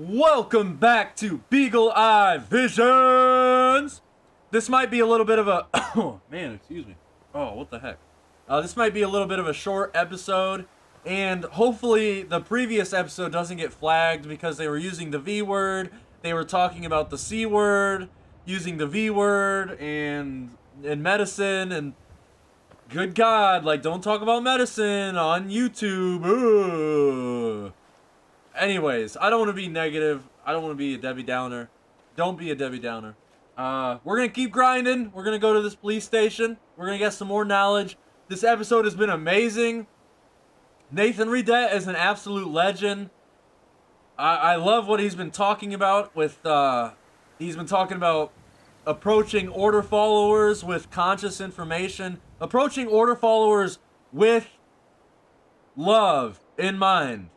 Welcome back to Beagle Eye Visions. This might be a little bit of a oh man, excuse me. Oh, what the heck? This might be a little bit of a short episode, and hopefully the previous episode doesn't get flagged because they were using the V word. They were talking about the C word, using the V word, and in medicine, and good God, like don't talk about medicine on YouTube. Ugh. Anyways, I don't want to be negative. I don't want to be a Debbie Downer. Don't be a Debbie Downer. We're gonna keep grinding. We're gonna go to this police station. We're gonna get some more knowledge. This episode has been amazing. Nathan Redette is an absolute legend. I love what he's been talking about with, he's been talking about approaching order followers with conscious information, approaching order followers with love in mind.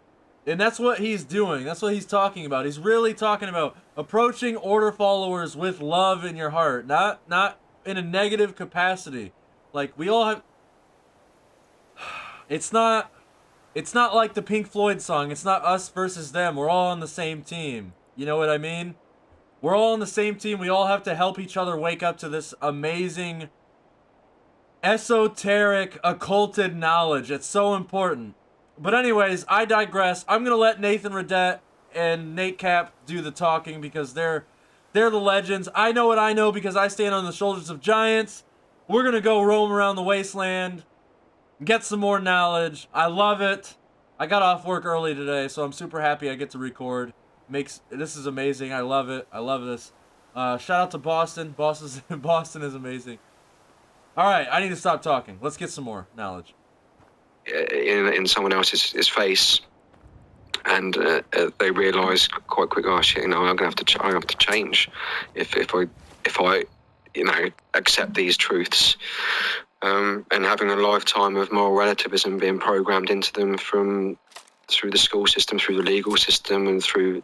And that's what he's doing. That's what he's talking about. He's really talking about approaching order followers with love in your heart, not in a negative capacity. Like we all have. It's not like the Pink Floyd song. It's not us versus them. We're all on the same team. You know what I mean? We're all on the same team. We all have to help each other wake up to this amazing, esoteric, occulted knowledge. It's so important. But anyways, I digress. I'm gonna let Nathan Redette and Nate Cap do the talking because they're the legends. I know what I know because I stand on the shoulders of giants. We're gonna go roam around the wasteland, get some more knowledge. I love it. I got off work early today, so I'm super happy I get to record. This is amazing. I love it. I love this. Shout out to Boston. Boston is amazing. All right, I need to stop talking. Let's get some more knowledge. In someone else's face, and they realise quite quick, oh shit, I'm gonna have to change if I accept these truths, and having a lifetime of moral relativism being programmed into them through the school system, through the legal system, and through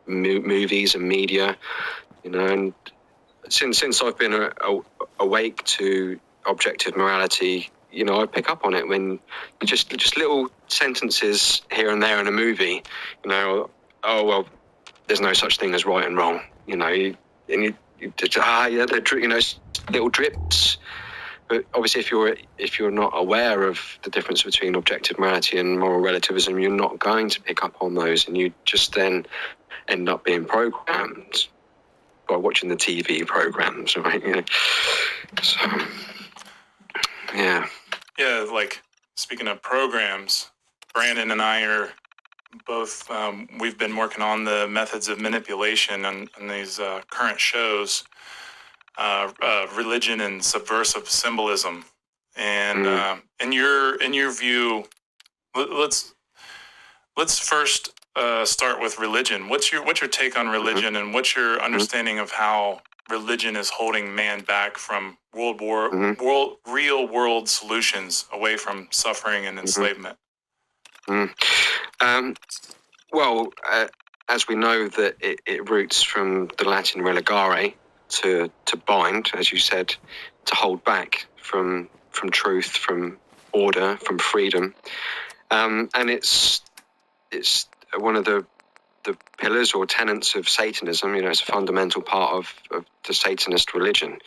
movies and media, and since I've been awake to objective morality. I pick up on it when just little sentences here and there in a movie. Oh well, there's no such thing as right and wrong. They're little drips. But obviously, if you're not aware of the difference between objective morality and moral relativism, you're not going to pick up on those, and you just then end up being programmed by watching the TV programs, right? So, yeah. Yeah, like speaking of programs, Brandon and I are both, we've been working on the methods of manipulation on these current shows, religion and subversive symbolism. And in your view, let's first start with religion. What's your take on religion, and what's your understanding of how religion is holding man back from real world solutions away from suffering and enslavement? Well, as we know that it roots from the Latin religare, to bind, as you said, to hold back from truth, from order, from freedom, and it's one of the pillars or tenets of Satanism. It's a fundamental part of the Satanist religion.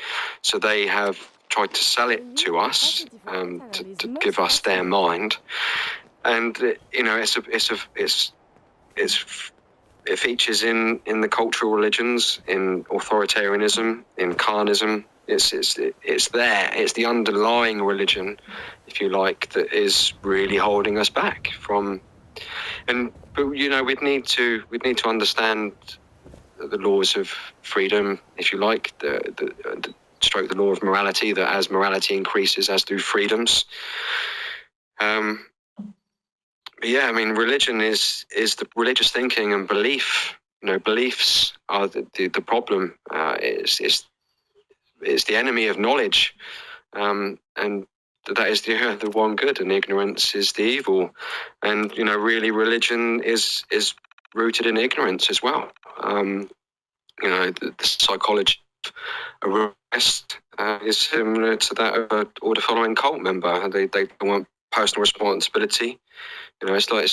So they have tried to sell it to us, to give us their mind, and it features in the cultural religions, in authoritarianism, in carnism. It's there. It's the underlying religion, if you like, that is really holding us back from. But we'd need to understand the laws of freedom, if you like, the stroke the law of morality. That as morality increases, as do freedoms. But yeah, religion is the religious thinking and belief. Beliefs are the problem. It's the enemy of knowledge, and that is the one good, and ignorance is the evil. And really, religion is rooted in ignorance as well. The psychology of arrest is similar to that of an order-following cult member. They want personal responsibility. It's like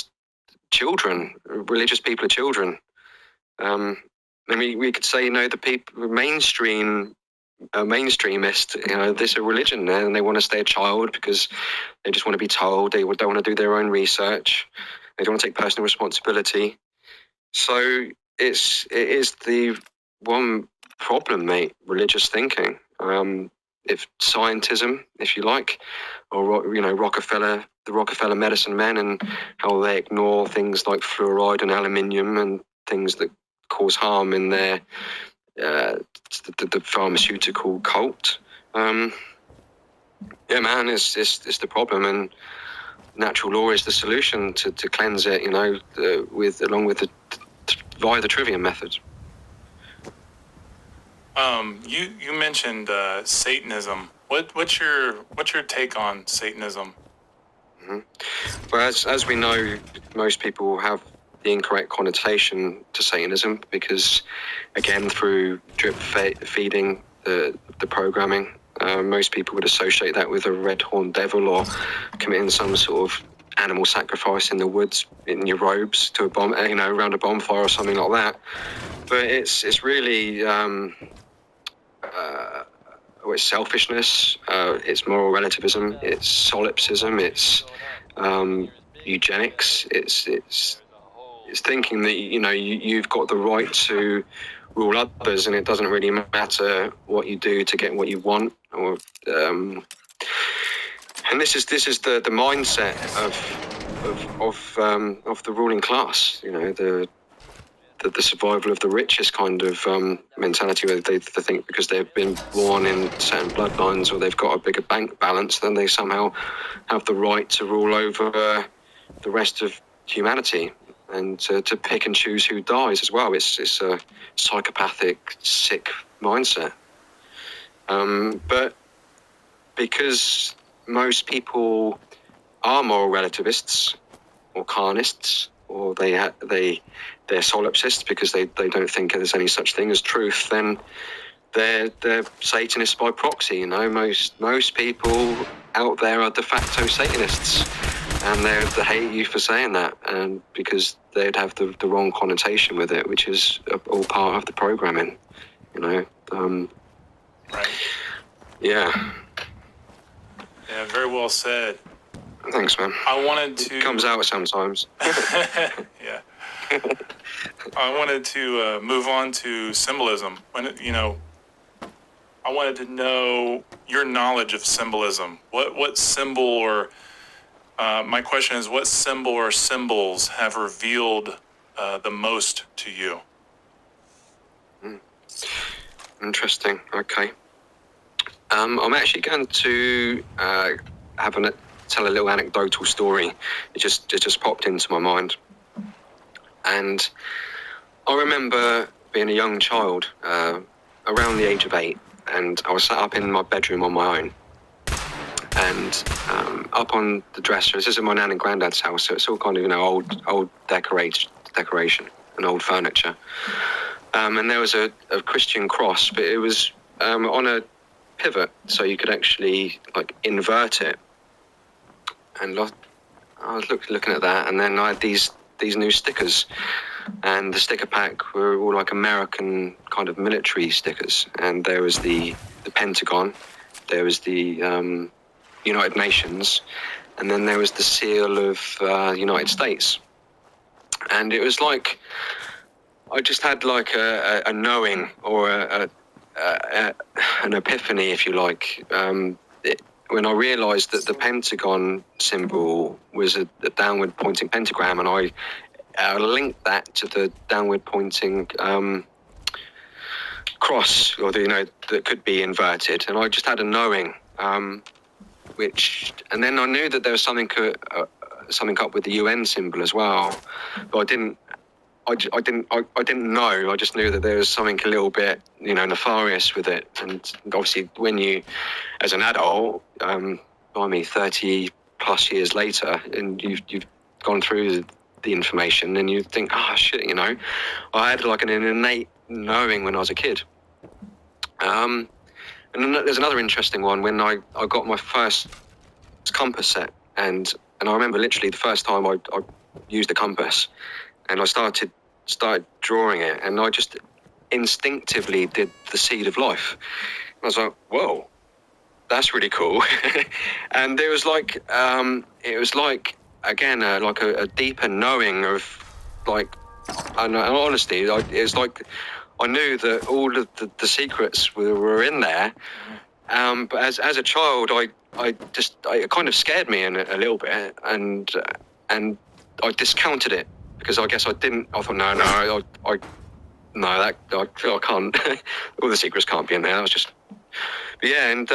children. Religious people are children. I mean, we could say, the people mainstreamist, this is a religion, and they want to stay a child because they just want to be told. They don't want to do their own research. They don't want to take personal responsibility. So it is the one problem, mate. Religious thinking, if scientism, if you like, or the Rockefeller medicine men, and how they ignore things like fluoride and aluminium and things that cause harm in their the pharmaceutical cult. Yeah, man, it's the problem, and natural law is the solution to cleanse it. Along with via the trivium method. You mentioned Satanism. What's your take on Satanism? Mm-hmm. Well, as we know, most people have the incorrect connotation to Satanism because, again, through drip feeding the programming, most people would associate that with a red-horned devil or committing some sort of animal sacrifice in the woods in your robes to a bomb, around a bonfire or something like that. But it's really it's selfishness, it's moral relativism, it's solipsism, it's eugenics, it's thinking that you've got the right to rule others, and it doesn't really matter what you do to get what you want, or and this is the mindset of the ruling class. The survival of the richest kind of mentality, where they think because they've been born in certain bloodlines or they've got a bigger bank balance, then they somehow have the right to rule over the rest of humanity, and to pick and choose who dies as well. It's a psychopathic, sick mindset. But because most people are moral relativists or carnists, or they're solipsists because they don't think there's any such thing as truth, then they're Satanists by proxy. Most people out there are de facto Satanists, and they hate you for saying that, and because they'd have the wrong connotation with it, which is all part of the programming. Right. Yeah. Yeah, very well said. Thanks, man. It comes out sometimes. Yeah. I wanted to move on to symbolism. I wanted to know your knowledge of symbolism. What symbol, or my question is, what symbol or symbols have revealed the most to you? Interesting. Okay. I'm actually going to tell a little anecdotal story. It just popped into my mind. And I remember being a young child, around the age of 8, and I was sat up in my bedroom on my own. And up on the dresser, this is my nan and granddad's house, so it's all kind of old decoration and old furniture. And there was a Christian cross, but it was on a pivot, so you could actually invert it. And I was looking at that, and then I had these new stickers, and the sticker pack were all American kind of military stickers, and there was the Pentagon, there was the United Nations, and then there was the seal of United States. And it was I just had a knowing, or an epiphany, if you like, when I realised that the Pentagon symbol was a downward pointing pentagram, and I linked that to the downward pointing cross, or that could be inverted, and I just had a knowing, and then I knew that there was something up with the UN symbol as well, but I didn't know. I just knew that there was something a little bit, nefarious with it. And obviously, when you, as an adult, 30 plus years later, and you've gone through the information, and you think, shit, I had an innate knowing when I was a kid. And then there's another interesting one when I got my first compass set, and I remember literally the first time I used a compass, and I started started drawing it, and I just instinctively did the seed of life. I was like, whoa, that's really cool. And it was like again, like a deeper knowing of, like, and honestly, it's like I knew that all of the secrets were in there. But as a child, it kind of scared me a little bit, and I discounted it because I guess I didn't. I thought, I can't. All the secrets can't be in there. That was just, but yeah. And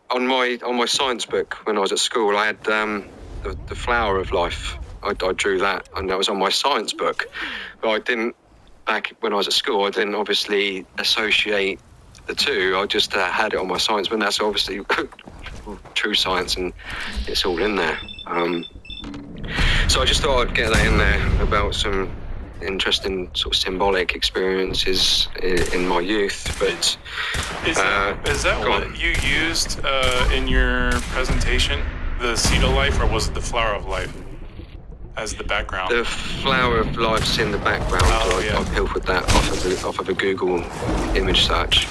on my science book when I was at school, I had the flower of life. I drew that, and that was on my science book. But I didn't, back when I was at school, I didn't obviously associate the two. I just had it on my science book, and that's obviously true science, and it's all in there. So I just thought I'd get that in there about some interesting sort of symbolic experiences in my youth. But is that what you used in your presentation, the seed of life, or was it the flower of life as the background? The flower of life's in the background. I pilfered that off of a Google image search.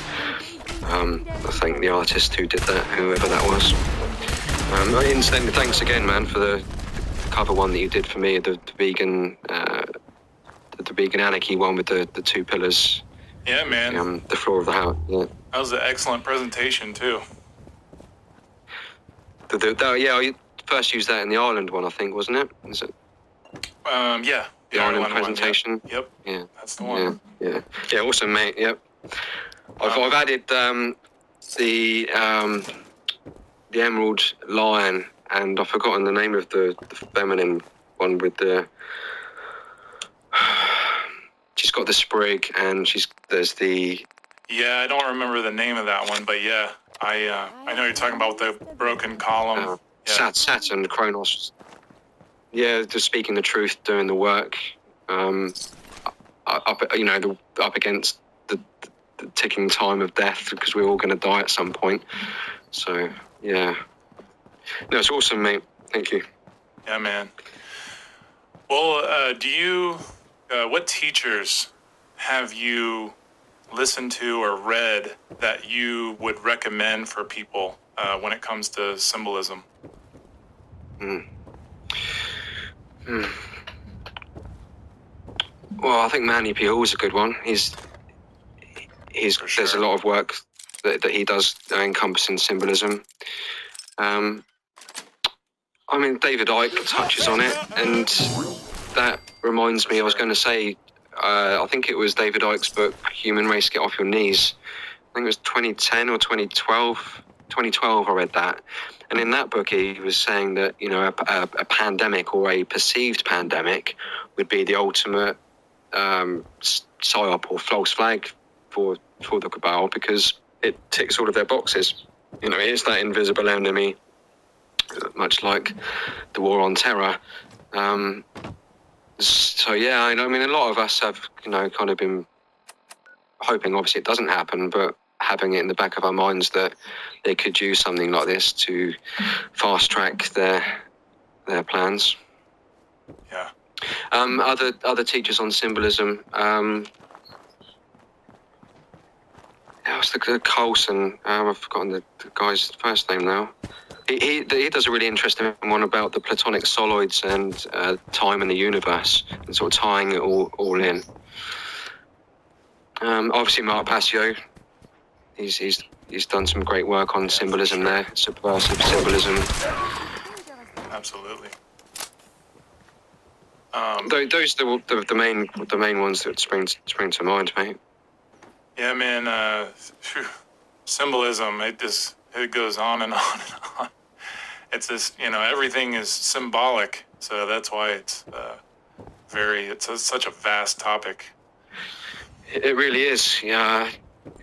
I thank the artist who did that, whoever that was. Incidentally, thanks again, man, for the cover one that you did for me, the vegan anarchy one with the two pillars. Yeah, man. The floor of the house. Yeah. That was an excellent presentation too. I first used that in the Ireland one, I think, wasn't it? Is it? Yeah. The Ireland presentation. One, yep. Yeah. That's the one. Yeah. Awesome, mate. Yep. I've added the emerald lion, and I've forgotten the name of the feminine one with the. She's got the sprig, and there's the. Yeah, I don't remember the name of that one, but yeah, I know you're talking about the broken column. Saturn, Kronos. Yeah, just speaking the truth, doing the work. Up against the ticking time of death, because we're all going to die at some point. So yeah, no, it's awesome, mate. Thank you. Yeah, man. Well, what teachers have you listened to or read that you would recommend for people when it comes to symbolism? Well, I think Manny P. Hall's a good one. He's For sure. There's a lot of work that he does encompassing symbolism. I mean, David Icke touches on it, and that reminds me, I was going to say, I think it was David Icke's book, Human Race, Get Off Your Knees. I think it was 2010 or 2012. 2012, I read that. And in that book, he was saying that, a pandemic or a perceived pandemic would be the ultimate psyop or false flag for the cabal, because it ticks all of their boxes. It's that invisible enemy, much like the war on terror. So yeah, I mean, a lot of us have, kind of been hoping, obviously it doesn't happen, but having it in the back of our minds that they could use something like this to fast track their plans. Yeah. Other teachers on symbolism. What's the Coulson? I've forgotten the guy's first name now. He does a really interesting one about the Platonic solids and time in the universe, and sort of tying it all in. Obviously, Mark Passio. He's done some great work on symbolism there, subversive symbolism. Absolutely. Those are the main ones that spring to mind, mate. Yeah, man. Symbolism. It goes on and on and on. It's this, everything is symbolic, so that's why it's such a vast topic. It really is. Yeah,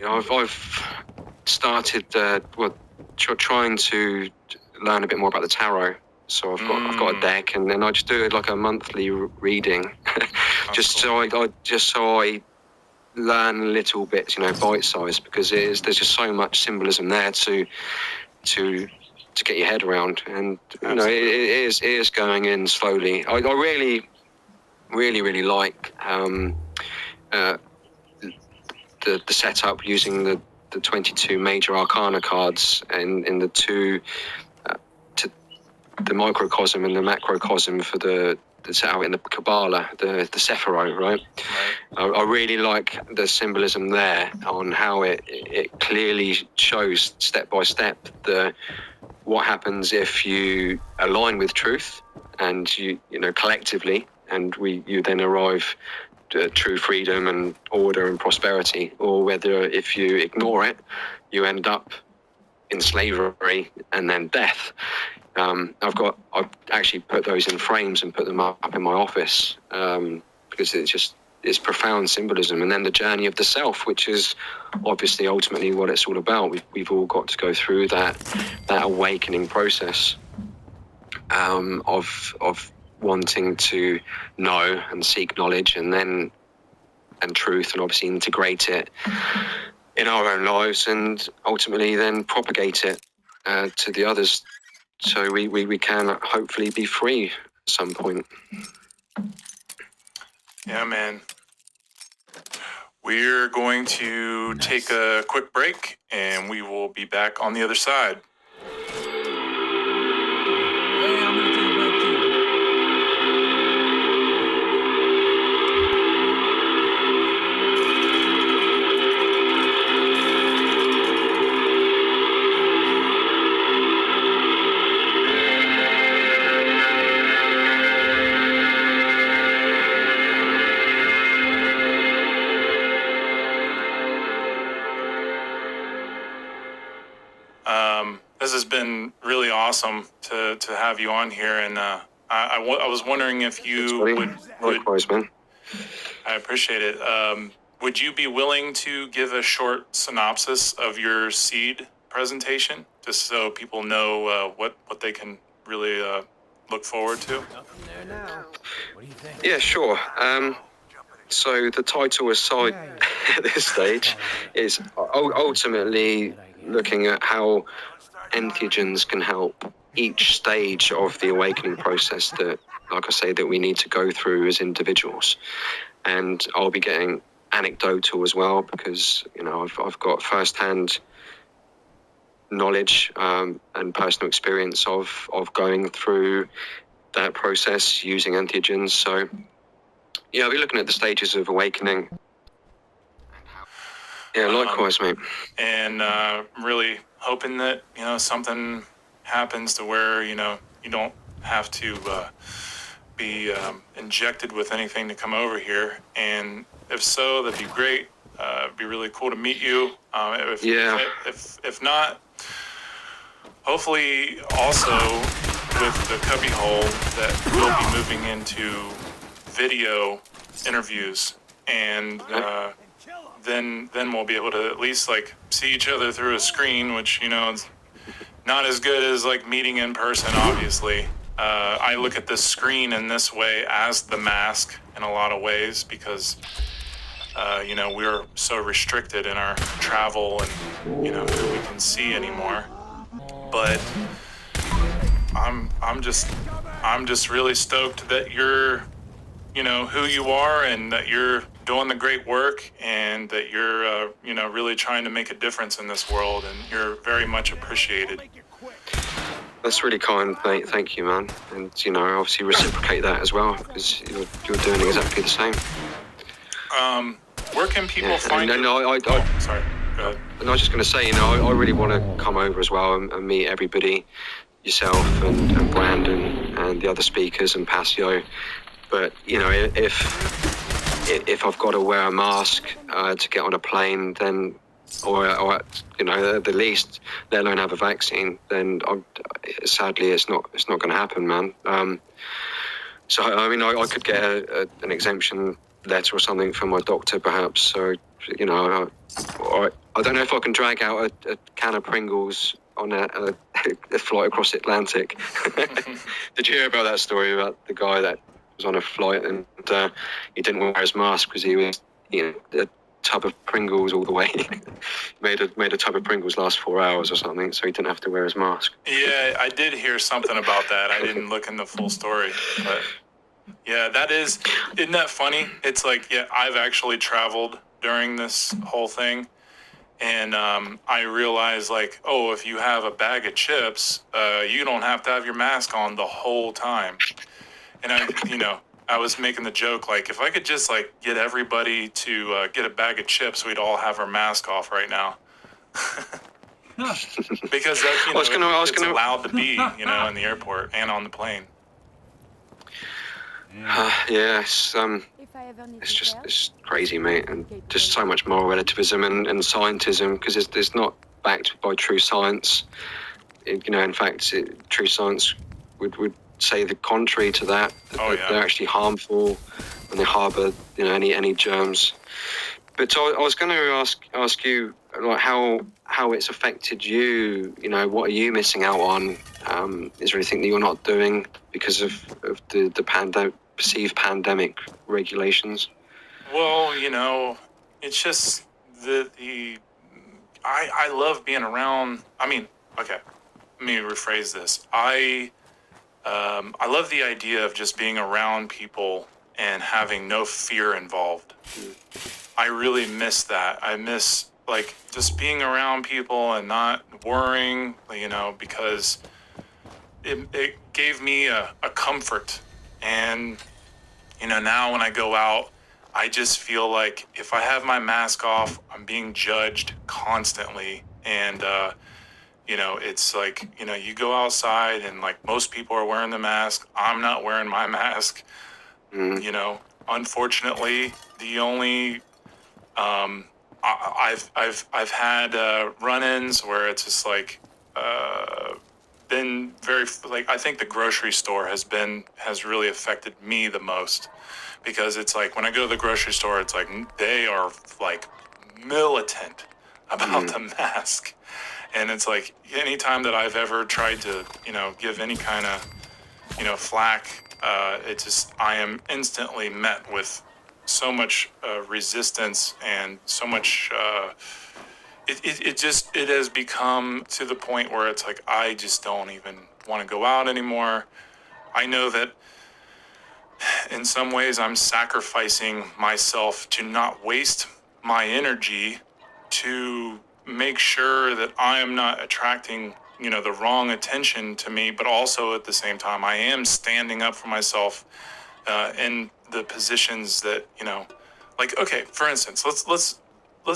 I've started trying to learn a bit more about the tarot. So I've got a deck, and then I just do it like a monthly reading, so I learn little bits, bite size, because there's just so much symbolism there to get your head around, and it is going in slowly. I really really like the setup using the 22 major arcana cards and in the two the microcosm and the macrocosm for the set out in the Kabbalah, the Sephirot, right? I really like the symbolism there on how it clearly shows step by step what happens if you align with truth and you know collectively, and you then arrive to true freedom and order and prosperity, or whether if you ignore it, you end up in slavery and then death. I've actually put those in frames and put them up in my office because it's profound symbolism. And then the journey of the self, which is obviously ultimately what it's all about. We've all got to go through that awakening process of wanting to know and seek knowledge and truth, and obviously integrate it in our own lives and ultimately then propagate it to the others, so we can hopefully be free at some point. Yeah, man. We're going to take a quick break, and we will be back on the other side. This has been really awesome to have you on here, and I was wondering if you would. Likewise, man. I appreciate it. Would you be willing to give a short synopsis of your seed presentation, just so people know what they can really look forward to? Yeah, sure. So the title aside at this stage is ultimately looking at how entheogens can help each stage of the awakening process that, like I say, that we need to go through as individuals. And I'll be getting anecdotal as well, because, you know, I've got first-hand knowledge and personal experience of going through that process using entheogens. So, yeah, I'll be looking at the stages of awakening. Yeah, likewise, mate. And really hoping that, you know, something happens to where, you know, you don't have to be injected with anything to come over here. And if so, that'd be great. It'd be really cool to meet you. If not, hopefully also with the CubbyWhole that we'll be moving into video interviews, and then we'll be able to at least like see each other through a screen, which, you know, it's not as good as like meeting in person, obviously. I look at this screen in this way as the mask in a lot of ways, because you know, we're so restricted in our travel and, you know, who we can see anymore. But I'm just really stoked that you're, you know, who you are, and that you're doing the great work, and that you're, you know, really trying to make a difference in this world, and you're very much appreciated. That's really kind, mate. Thank you, man. And, you know, obviously reciprocate that as well, because you're doing exactly the same. Where can people find you? Sorry, go ahead. And I was just going to say, you know, I really want to come over as well and meet everybody, yourself and Brandon and the other speakers and Passio. But, you know, if I've got to wear a mask to get on a plane, then, or you know, at the least, let alone have a vaccine, then sadly it's not going to happen, man. So I mean, I could get an exemption letter or something from my doctor, perhaps. So, you know, I don't know if I can drag out a can of Pringles on a flight across the Atlantic. Did you hear about that story about the guy that was on a flight and he didn't wear his mask because he was, you know, a tub of Pringles all the way. made a tub of Pringles last 4 hours or something, so he didn't have to wear his mask. Yeah, I did hear something about that. I didn't look in the full story, but Yeah, isn't that funny? It's like, yeah, I've actually traveled during this whole thing. And I realized, like, oh, if you have a bag of chips, you don't have to have your mask on the whole time. And I was making the joke, like, if I could just, like, get everybody to get a bag of chips, we'd all have our mask off right now. Because that, it's allowed to be, in the airport and on the plane. Yes, it's crazy, mate, and just so much moral relativism and scientism, because it's not backed by true science. In fact, true science would say the contrary to that. They're actually harmful and they harbour any germs. But so I was going to ask you, like, how it's affected you. What are you missing out on? Is there anything that you're not doing because of the perceived pandemic regulations? Well, it's just I love being around. I mean, okay, let me rephrase this. I love the idea of just being around people and having no fear involved. I really miss that. I miss, like, just being around people and not worrying, because it gave me a comfort. And, now when I go out, I just feel like if I have my mask off, I'm being judged constantly. And, it's like, you go outside and, like, most people are wearing the mask. I'm not wearing my mask. Unfortunately, the only I've had run-ins where it's just like been very, like, I think the grocery store has really affected me the most, because it's like when I go to the grocery store, it's like they are like militant about the mask, and it's like anytime that I've ever tried to give any kind of flack, I am instantly met with so much resistance and so much it has become to the point where it's like I just don't even want to go out anymore. I know that in some ways I'm sacrificing myself to not waste my energy, to make sure that I am not attracting the wrong attention to me, but also at the same time I am standing up for myself in the positions that like, okay, for instance, let's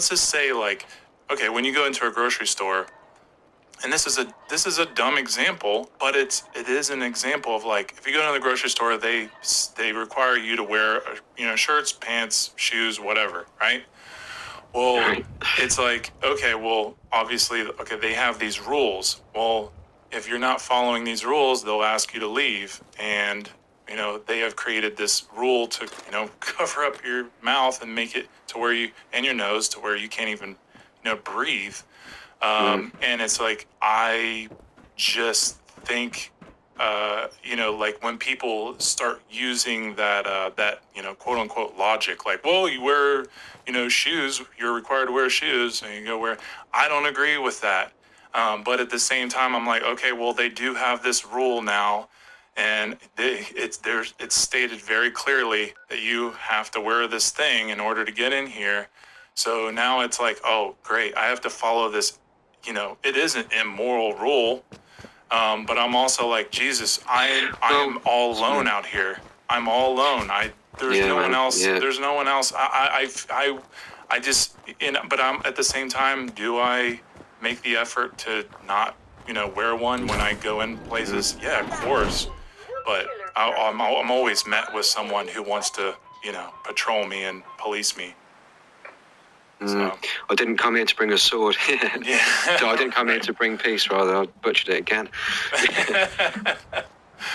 just say, like, okay, when you go into a grocery store, and this is a dumb example, but it is an example of, like, if you go to the grocery store, they require you to wear shirts, pants, shoes, whatever, right? Well, it's like, okay, well, obviously, okay, they have these rules. Well, if you're not following these rules, they'll ask you to leave, and they have created this rule to cover up your mouth and make it to where and your nose to where you can't even breathe. And it's like, I just think like, when people start using that quote unquote logic, like, well, you wear shoes, you're required to wear shoes, and you go wear. I don't agree with that. But at the same time, I'm like, okay, well, they do have this rule now, and it's stated very clearly that you have to wear this thing in order to get in here. So now it's like, oh, great, I have to follow this. It is an immoral rule, but I'm also like, Jesus, I am all alone out here. I'm all alone. There's no one else. Yeah. There's no one else. I just, but I'm at the same time, do I make the effort to not, wear one when I go in places? Yeah, of course. But I'm always met with someone who wants to, patrol me and police me. So. I didn't come here to bring a sword. Yeah. So I didn't come here to bring peace, rather. I butchered it again.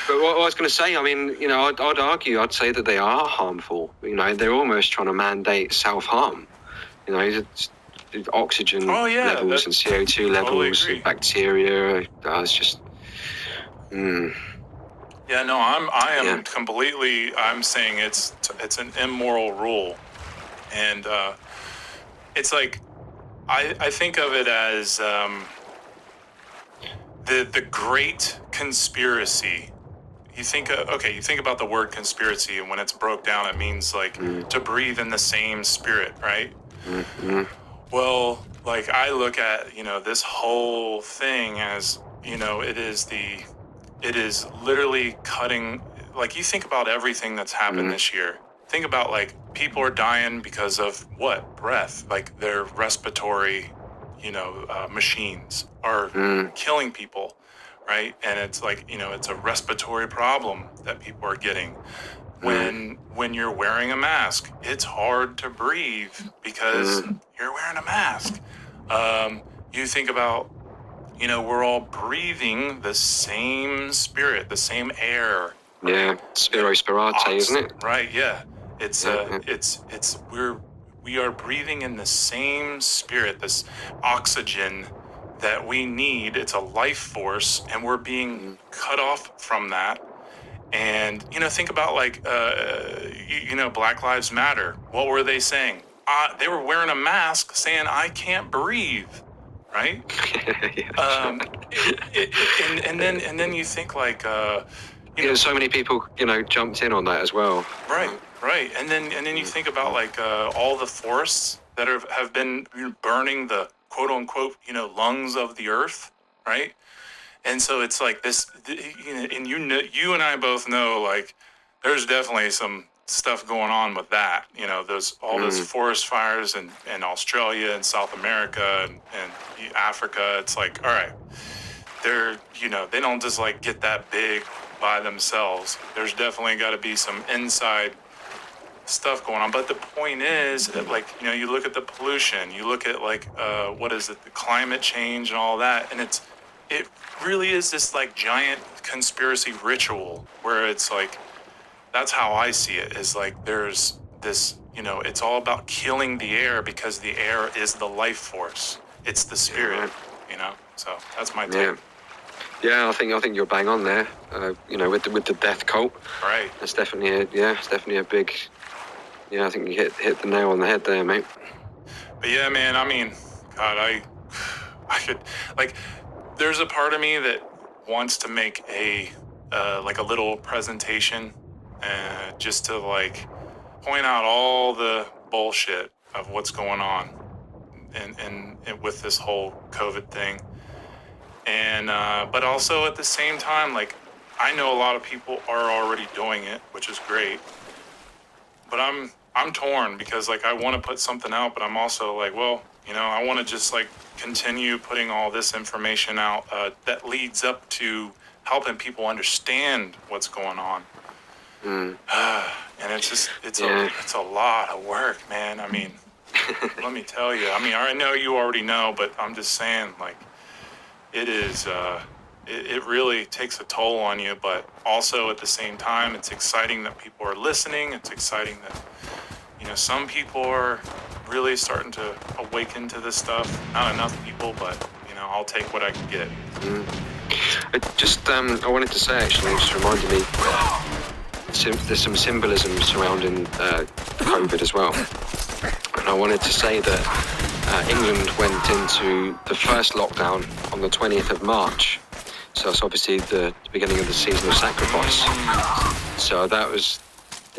But what I was going to say, I mean, I'd argue, I'd say that they are harmful. They're almost trying to mandate self-harm. Oxygen levels and CO2 levels, totally bacteria. It's just. Yeah, no, I am completely. I'm saying it's an immoral rule, and it's like, I think of it as the great conspiracy. you think about the word conspiracy, and when it's broke down, it means like to breathe in the same spirit, right? Mm-hmm. Well, like I look at, this whole thing as, it is literally cutting, like you think about everything that's happened this year. Think about like people are dying because of what? Breath, like their respiratory, machines are killing people, right? And it's like, it's a respiratory problem that people are getting. When you're wearing a mask, it's hard to breathe because you're wearing a mask. You think about, we're all breathing the same spirit, the same air. Yeah, Spiro Spirate, isn't it? Right, yeah. We are breathing in the same spirit, this oxygen that we need. It's a life force, and we're being cut off from that. And, think about like, Black Lives Matter. What were they saying? They were wearing a mask saying, I can't breathe. Right? And then you think like, so many people, jumped in on that as well. Right. And then you think about like all the forests that have been burning the quote unquote, lungs of the earth, right? And so it's like this, and you and I both know, like, there's definitely some stuff going on with that. Those forest fires in Australia and South America and Africa. It's like, all right, they don't just like get that big by themselves. There's definitely got to be some inside stuff going on. But the point is that, like, you look at the pollution, you look at like, the climate change and all that, and it really is this like giant conspiracy ritual where it's like, that's how I see it, is like there's this, it's all about killing the air because the air is the life force. It's the spirit, so that's my take. Yeah, I think you're bang on there. With the death cult. Right. It's definitely a big. Yeah, I think you hit the nail on the head there, mate. But yeah, man, I mean, God, I could, like, there's a part of me that wants to make a little presentation, just to like point out all the bullshit of what's going on, and with this whole COVID thing, and but also at the same time, like, I know a lot of people are already doing it, which is great, but I'm torn because like I want to put something out, but I'm also like, well, I want to just like continue putting all this information out that leads up to helping people understand what's going on. And it's a lot of work, man. I mean, let me tell you. I mean, I know you already know, but I'm just saying, like, it is. It really takes a toll on you, but also at the same time, it's exciting that people are listening. It's exciting that, some people are really starting to awaken to this stuff. Not enough people, but, I'll take what I can get. I wanted to say, actually, it just reminded me, there's some symbolism surrounding COVID as well. And I wanted to say that England went into the first lockdown on the 20th of March. So it's obviously the beginning of the season of sacrifice. So that was,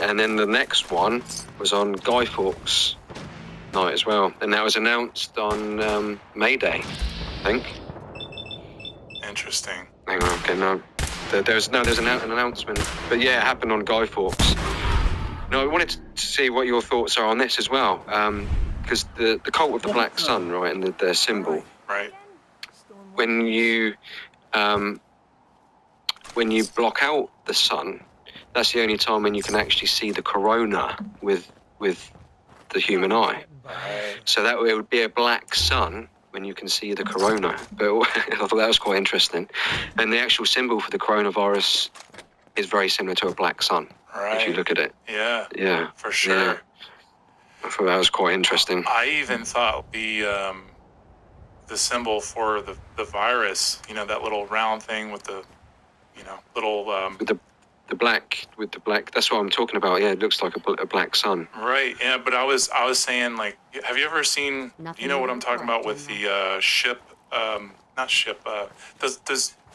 and then the next one was on Guy Fawkes night as well. And that was announced on May Day, I think. Interesting. Hang on, okay, no. There's an announcement. But yeah, it happened on Guy Fawkes. No, I wanted to see what your thoughts are on this as well. Because the cult of the Black Sun, right, and their symbol. Right. When you block out the sun, that's the only time when you can actually see the corona with the human eye. Right. So that it would be a black sun when you can see the corona. But I thought that was quite interesting. And the actual symbol for the coronavirus is very similar to a black sun. Right. If you look at it. Yeah. Yeah. For sure. Yeah. I thought that was quite interesting. I even thought the symbol for the virus, that little round thing with the, little The black, that's what I'm talking about. Yeah, it looks like a black sun. Right. Yeah, but I was saying, like, have you ever seen, what I'm talking about with the ship, not ship.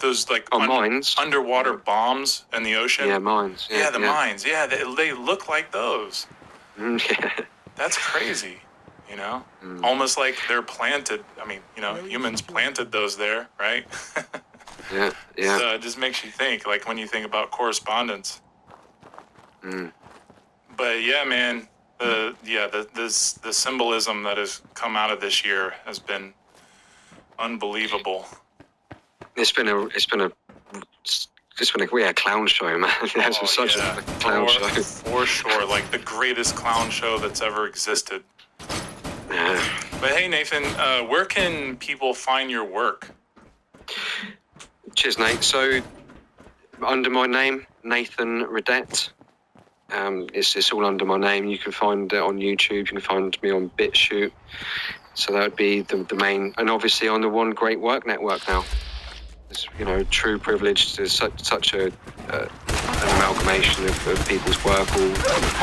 Those like mines, underwater bombs in the ocean. Yeah, mines. Yeah, the mines. Yeah, they look like those. Yeah. That's crazy. You know, almost like they're planted. I mean, you know, humans planted those there, right? Yeah. So it just makes you think, like when you think about correspondence. But yeah, man, the symbolism that has come out of this year has been unbelievable. It's been a clown show, man. It's been such a clown show. For sure, like the greatest clown show that's ever existed. Yeah. But hey, Nathan, where can people find your work? Cheers, Nate. So, under my name, Nathan Redette. It's all under my name. You can find it on YouTube. You can find me on BitChute. So that would be the main, and obviously on the One Great Work Network now. It's, you know, true privilege to such an amalgamation of people's work, all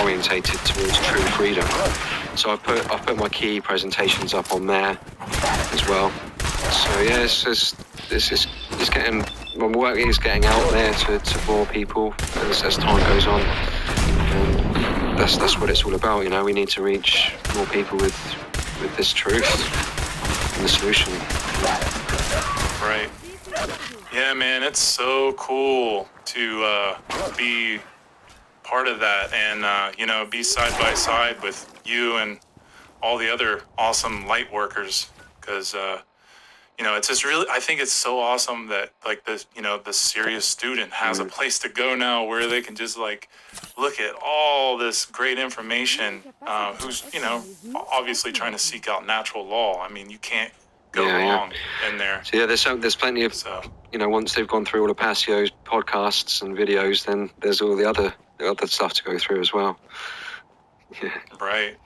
orientated towards true freedom. So I've put my key presentations up on there as well. So yeah, it's getting, my work is getting out there to more people as time goes on. And that's what it's all about, you know. We need to reach more people with this truth and the solution. Right. Yeah, man, it's so cool to be part of that and, you know, be side by side with you and all the other awesome light workers. Because, you know, it's just really, I think it's so awesome that, like, this, you know, the serious student has a place to go now where they can just, like, look at all this great information, who's, you know, obviously trying to seek out natural law. I mean, you can't go wrong in there. So yeah, there's plenty of, you know, once they've gone through all of Passio's podcasts and videos, then there's all the other stuff to go through as well. Yeah. Right.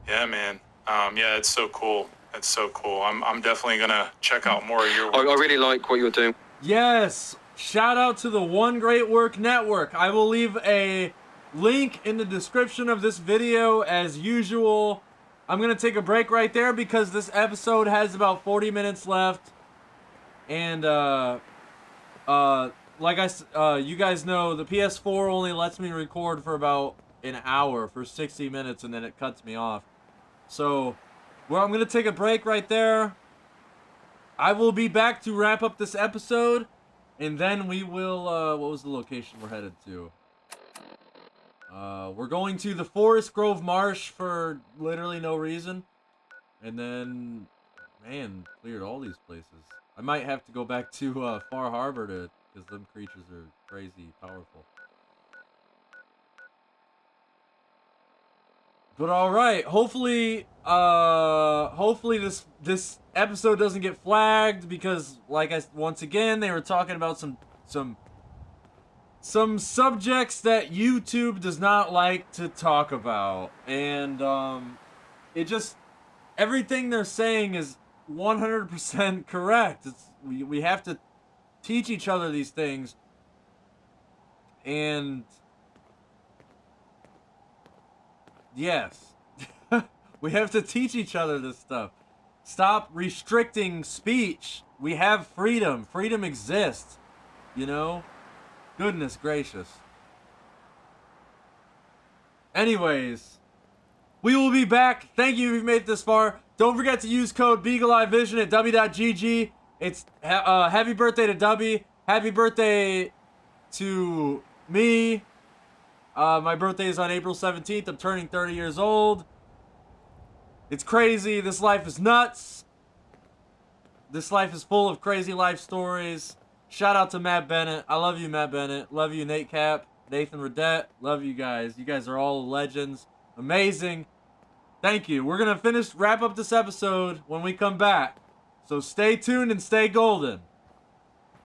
Yeah, man. Yeah, it's so cool. It's so cool. I'm definitely gonna check out more of your work. I really like what you're doing. Yes. Shout out to the One Great Work Network. I will leave a link in the description of this video as usual. I'm going to take a break right there because this episode has about 40 minutes left. And, you guys know, the PS4 only lets me record for about an hour, for 60 minutes, and then it cuts me off. So, well, I'm going to take a break right there. I will be back to wrap up this episode. And then we will, what was the location we're headed to? We're going to the Forest Grove Marsh for literally no reason. And then, man, cleared all these places. I might have to go back to Far Harbor because them creatures are crazy powerful. But alright, hopefully this episode doesn't get flagged because, like, once again, they were talking about some subjects that YouTube does not like to talk about. And, it just, everything they're saying is 100% correct. We have to teach each other these things. And yes. We have to teach each other this stuff. Stop restricting speech. We have freedom. Freedom exists. You know? Goodness gracious. Anyways, we will be back. Thank you if you've made it this far. Don't forget to use code BeagleEyeVision at w.gg. It's happy birthday to Dubby. Happy birthday to me. My birthday is on April 17th. I'm turning 30 years old. It's crazy. This life is nuts. This life is full of crazy life stories. Shout out to Matt Bennett. I love you, Matt Bennett. Love you, Nate Cap, Nathan Redette. Love you guys. You guys are all legends. Amazing. Thank you. We're going to wrap up this episode when we come back. So stay tuned and stay golden.